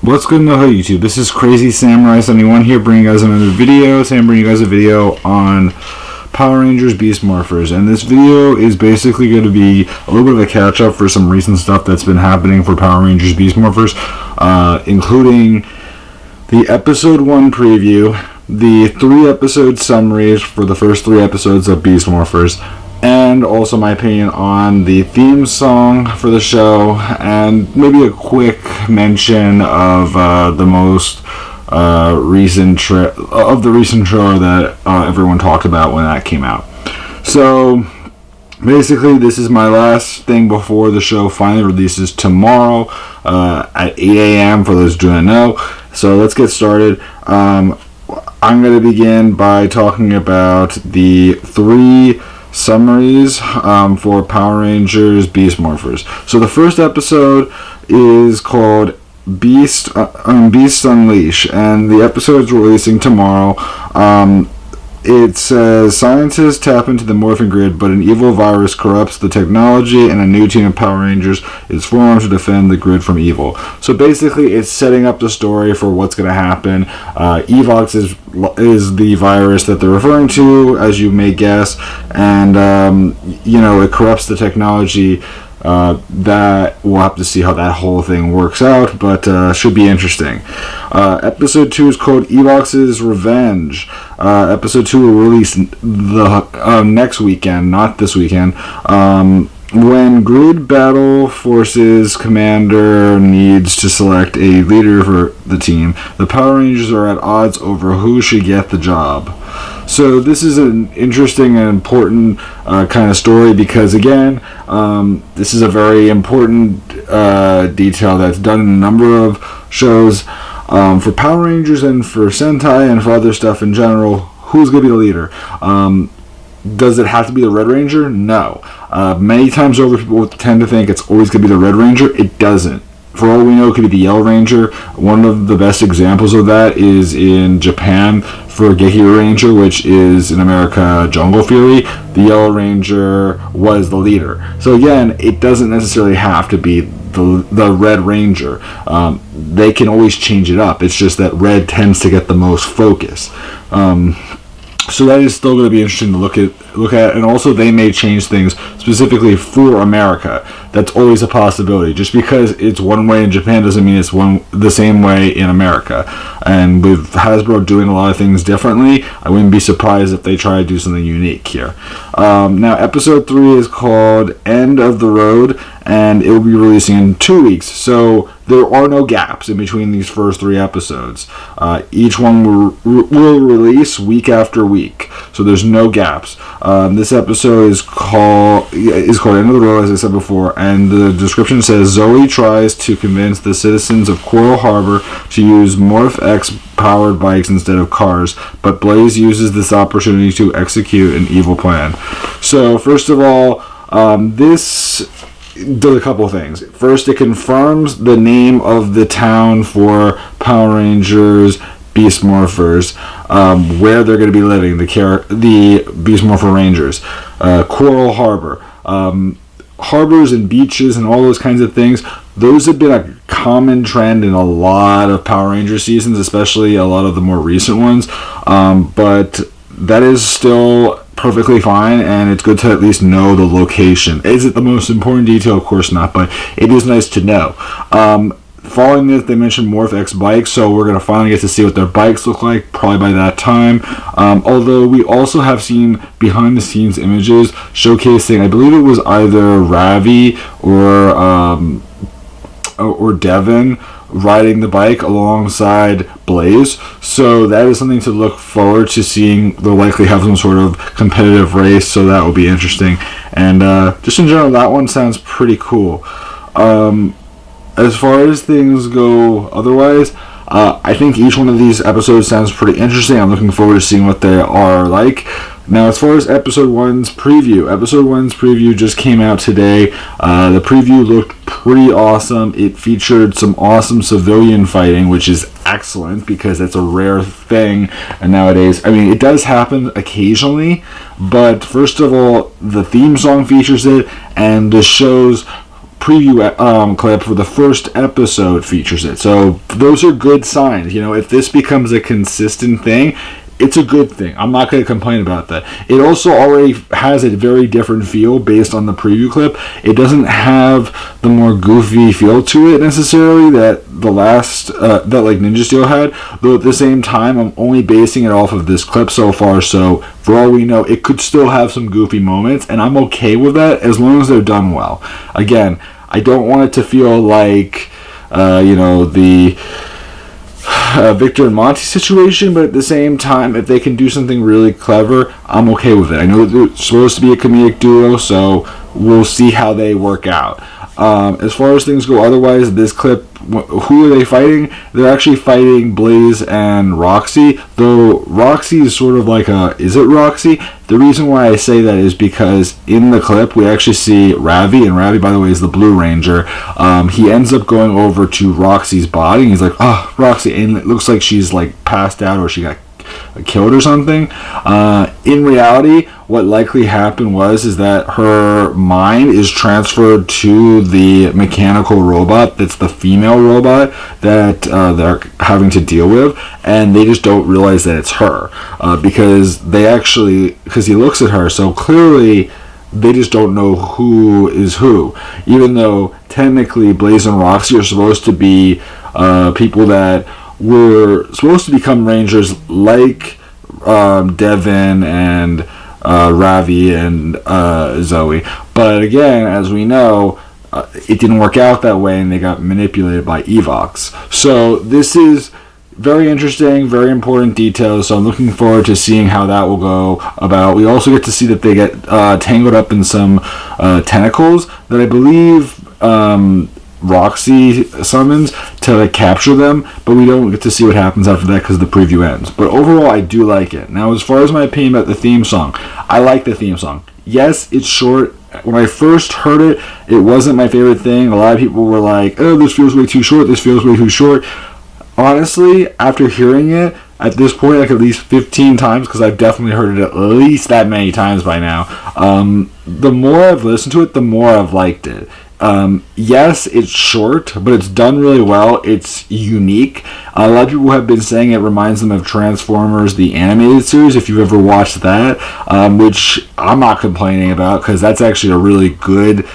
What's good in the hood, YouTube? This is Crazy Samurai 71 here, bringing you guys another video. Today I'm bringing you guys a video on Power Rangers Beast Morphers, and this video is basically going to be a little bit of a catch-up for some recent stuff that's been happening for Power Rangers Beast Morphers, including the Episode 1 preview, the 3-episode summaries for the first 3 episodes of Beast Morphers, and also my opinion on the theme song for the show, and maybe a quick mention of the most recent trailer that everyone talked about when that came out. So basically, this is my last thing before the show finally releases tomorrow at 8 a.m. for those who don't know. So let's get started. I'm going to begin by talking about the 3 summaries for Power Rangers Beast Morphers. So the first episode is called Beasts Unleash, and the episode is releasing tomorrow. It says scientists tap into the morphing grid, but an evil virus corrupts the technology, and a new team of Power Rangers is formed to defend the grid from evil. So basically, it's setting up the story for what's going to happen. Evox is the virus that they're referring to, as you may guess, and it corrupts the technology. That we'll have to see how that whole thing works out, but should be interesting. Episode 2 is called Evox's Revenge. Episode 2 will release the next weekend, not this weekend. When Grid Battle Forces Commander needs to select a leader for the team, the Power Rangers are at odds over who should get the job. So this is an interesting and important kind of story because, again, this is a very important detail that's done in a number of shows for Power Rangers and for Sentai and for other stuff in general. Who's going to be the leader? Does it have to be the Red Ranger? No. Many times over, people tend to think it's always going to be the Red Ranger. It doesn't. For all we know, it could be the Yellow Ranger. One of the best examples of that is in Japan for Gekiru Ranger, which is in America Jungle Fury. The Yellow Ranger was the leader. So again, it doesn't necessarily have to be the Red Ranger. They can always change it up. It's just that Red tends to get the most focus. So that is still going to be interesting to look at, and also they may change things specifically for America. That's always a possibility. Just because it's one way in Japan doesn't mean it's the same way in America. And with Hasbro doing a lot of things differently, I wouldn't be surprised if they try to do something unique here. Now, episode 3 is called End of the Road, and it will be releasing in 2 weeks. So there are no gaps in between these first 3 episodes. Each one will release week after week, so there's no gaps. This episode is called End of the Road, as I said before, and the description says Zoe tries to convince the citizens of Coral Harbor to use MorphX powered bikes instead of cars, but Blaze uses this opportunity to execute an evil plan. So first of all, this does a couple things. First, it confirms the name of the town for Power Rangers Beast Morphers, where they're going to be living, the Beast Morpher Rangers. Coral Harbor. Harbors and beaches and all those kinds of things, those have been a common trend in a lot of Power Ranger seasons, especially a lot of the more recent ones, but that is still perfectly fine, and it's good to at least know the location. Is it the most important detail? Of course not, but it is nice to know. Following this, they mentioned MorphX bikes, so we're going to finally get to see what their bikes look like, probably by that time. Although we also have seen behind-the-scenes images showcasing, I believe it was either Ravi or Devin riding the bike alongside Blaze, so that is something to look forward to seeing. They'll likely have some sort of competitive race, so that will be interesting. And just in general, that one sounds pretty cool. As far as things go otherwise, I think each one of these episodes sounds pretty interesting. I'm looking forward to seeing what they are like. Now, as far as Episode 1's preview just came out today. The preview looked pretty awesome. It featured some awesome civilian fighting, which is excellent because it's a rare thing nowadays. I mean, it does happen occasionally, but first of all, the theme song features it, and the show's preview clip for the first episode features it. So those are good signs. You know, if this becomes a consistent thing, it's a good thing. I'm not going to complain about that. It also already has a very different feel based on the preview clip. It doesn't have the more goofy feel to it necessarily that the last that like Ninja Steel had. Though at the same time, I'm only basing it off of this clip so far. So for all we know, it could still have some goofy moments, and I'm okay with that as long as they're done well. Again, I don't want it to feel like the Victor and Monty situation, but at the same time, if they can do something really clever, I'm okay with it. I know they're supposed to be a comedic duo, so we'll see how they work out. As far as things go otherwise, this clip, who are they fighting? They're actually fighting Blaze and Roxy, though Roxy is sort of like is it Roxy? The reason why I say that is because in the clip we actually see Ravi, and Ravi, by the way, is the Blue Ranger. He ends up going over to Roxy's body, and he's like, oh, Roxy, and it looks like she's like passed out or she got killed or something. In reality, what likely happened is that her mind is transferred to the mechanical robot that's the female robot that they're having to deal with, and they just don't realize that it's her because he looks at her, so clearly they just don't know who is who, even though technically Blaze and Roxy are supposed to be people that were supposed to become Rangers like Devin and Ravi and Zoe. But again, as we know, it didn't work out that way, and they got manipulated by Evox. So this is very interesting, very important details, so I'm looking forward to seeing how that will go about. We also get to see that they get tangled up in some tentacles that I believe Roxy summons to capture them, but we don't get to see what happens after that because the preview ends. But overall, I do like it. Now, as far as my opinion about the theme song, I like the theme song. Yes, it's short. When I first heard it, it wasn't my favorite thing. A lot of people were like, oh, this feels way too short, this feels way too short. Honestly, after hearing it, at this point, like at least 15 times, because I've definitely heard it at least that many times by now, the more I've listened to it, the more I've liked it. Yes, it's short, but it's done really well. It's unique. A lot of people have been saying it reminds them of Transformers, the animated series, if you've ever watched that, which I'm not complaining about because that's actually a really good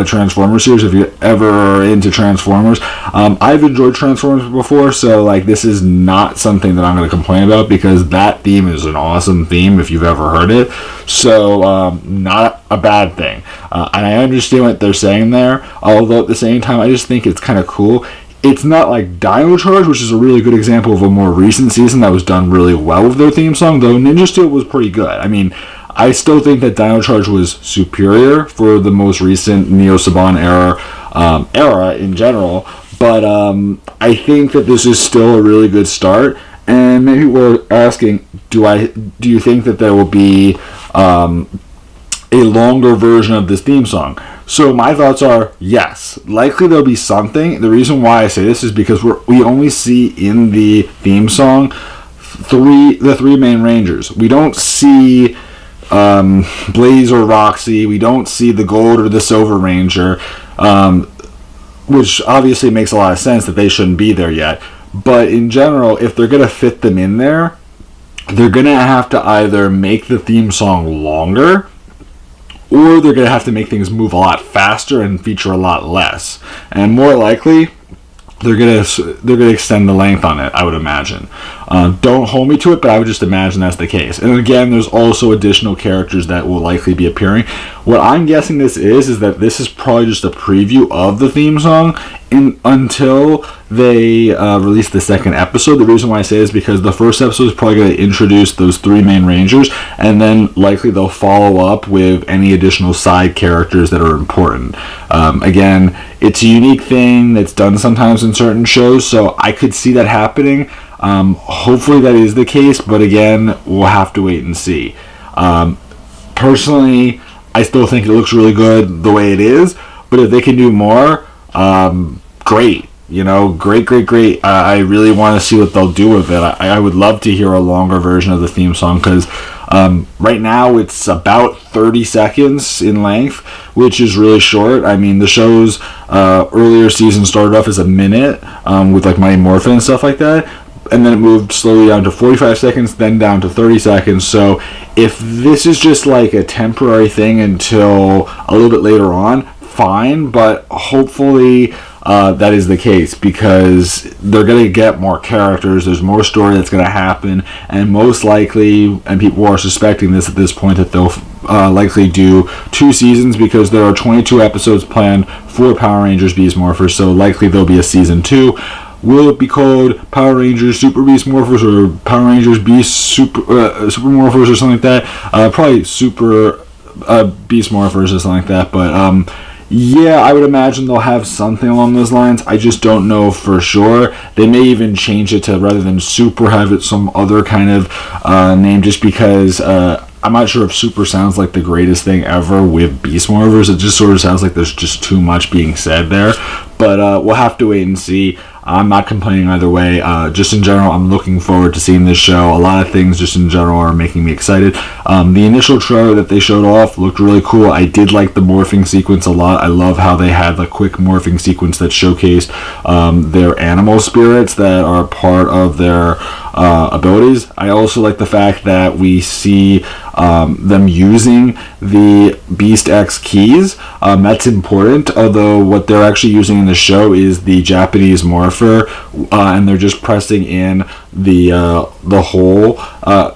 Transformers series if you're ever into Transformers. I've enjoyed Transformers before, so like this is not something that I'm going to complain about because that theme is an awesome theme if you've ever heard it. So not a bad thing. And I understand what they're saying there, although at the same time I just think it's kind of cool. It's not like Dino Charge, which is a really good example of a more recent season that was done really well with their theme song, though Ninja Steel was pretty good. I mean, I still think that Dino Charge was superior for the most recent Neo Saban era in general, but I think that this is still a really good start. And maybe we're asking, do you think that there will be a longer version of this theme song? So my thoughts are yes. Likely there'll be something. The reason why I say this is because we only see in the theme song the three main Rangers. We don't see Blaze or Roxy. We don't see the Gold or the Silver Ranger, which obviously makes a lot of sense that they shouldn't be there yet. But in general, if they're going to fit them in there, they're going to have to either make the theme song longer, or they're going to have to make things move a lot faster and feature a lot less. And more likely, they're going to extend the length on it, I would imagine. Don't hold me to it, but I would just imagine that's the case. And again, there's also additional characters that will likely be appearing. What I'm guessing this is that this is probably just a preview of the theme song until they release the second episode. The reason why I say this is because the first episode is probably going to introduce those three main Rangers, and then likely they'll follow up with any additional side characters that are important. Again, it's a unique thing that's done sometimes in certain shows, so I could see that happening. Hopefully that is the case, but again, we'll have to wait and see. Personally, I still think it looks really good the way it is, but if they can do more, great. You know, great. I really want to see what they'll do with it. I would love to hear a longer version of the theme song because Right now it's about 30 seconds in length, which is really short. I mean, the show's earlier season started off as a minute with like Mighty Morphin and stuff like that, and then it moved slowly down to 45 seconds, then down to 30 seconds. So if this is just like a temporary thing until a little bit later on, fine, but hopefully that is the case, because they're going to get more characters, there's more story that's going to happen, and most likely, and people are suspecting this at this point, that they'll likely do 2 seasons, because there are 22 episodes planned for Power Rangers Beast Morphers, so likely there'll be a season 2. Will it be called Power Rangers Super Beast Morphers or Power Rangers Beast Super Morphers or something like that? Probably Super Beast Morphers or something like that, but yeah, I would imagine they'll have something along those lines. I just don't know for sure. They may even change it to, rather than Super, have it some other kind of name, just because I'm not sure if Super sounds like the greatest thing ever with Beast Morphers. It just sort of sounds like there's just too much being said there. But we'll have to wait and see. I'm not complaining either way. Just in general, I'm looking forward to seeing this show. A lot of things just in general are making me excited. The initial trailer that they showed off looked really cool. I did like the morphing sequence a lot. I love how they had the quick morphing sequence that showcased their animal spirits that are part of their abilities. I also like the fact that we see them using the Beast X keys. That's important, although what they're actually using in the show is the Japanese morpher, and they're just pressing in the hole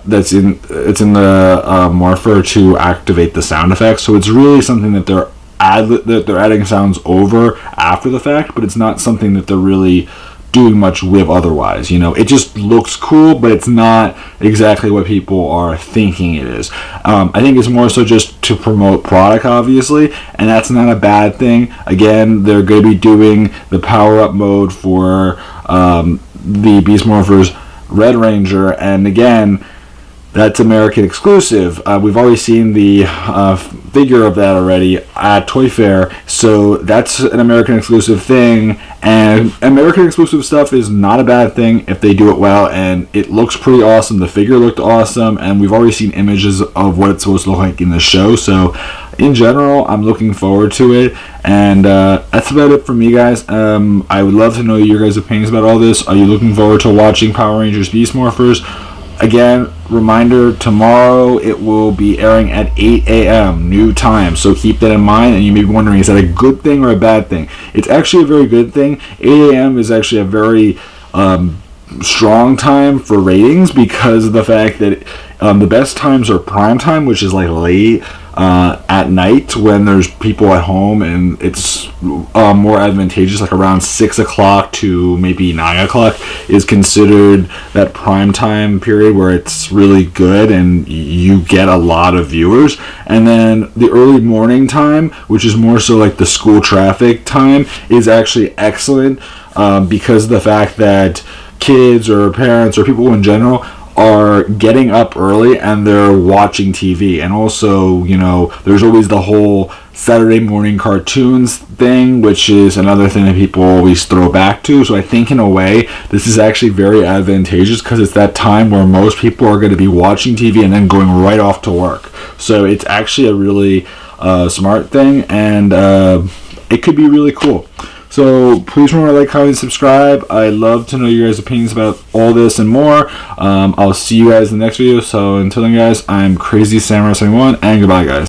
that's in the morpher to activate the sound effects. So it's really something that they're adding sounds over after the fact, but it's not something that they're really doing much with otherwise. You know, it just looks cool, but it's not exactly what people are thinking it is. I think it's more so just to promote product, obviously, and that's not a bad thing. Again, they're going to be doing the power-up mode for the Beast Morphers Red Ranger, and again, that's American exclusive. We've already seen the figure of that already at Toy Fair, so that's an American exclusive thing, and American exclusive stuff is not a bad thing if they do it well, and it looks pretty awesome. The figure looked awesome, and we've already seen images of what it's supposed to look like in the show, so in general, I'm looking forward to it, and that's about it for me, guys. I would love to know your guys' opinions about all this. Are you looking forward to watching Power Rangers Beast Morphers? Again, reminder, tomorrow it will be airing at 8 a.m. new time, so keep that in mind. And you may be wondering, is that a good thing or a bad thing? It's actually a very good thing. 8 a.m. is actually a very strong time for ratings, because of the fact that the best times are prime time, which is like late at night when there's people at home, and it's more advantageous. Like around 6 o'clock to maybe 9 o'clock is considered that prime time period where it's really good and you get a lot of viewers. And then the early morning time, which is more so like the school traffic time, is actually excellent because of the fact that kids or parents or people in general are getting up early and they're watching TV. And also, you know, there's always the whole Saturday morning cartoons thing, which is another thing that people always throw back to. So I think in a way this is actually very advantageous, because it's that time where most people are going to be watching TV and then going right off to work. So it's actually a really smart thing, and it could be really cool. So please remember to like, comment, subscribe. I'd love to know your guys' opinions about all this and more. I'll see you guys in the next video. So until then, guys, I'm Crazy Samurai 71, and goodbye, guys.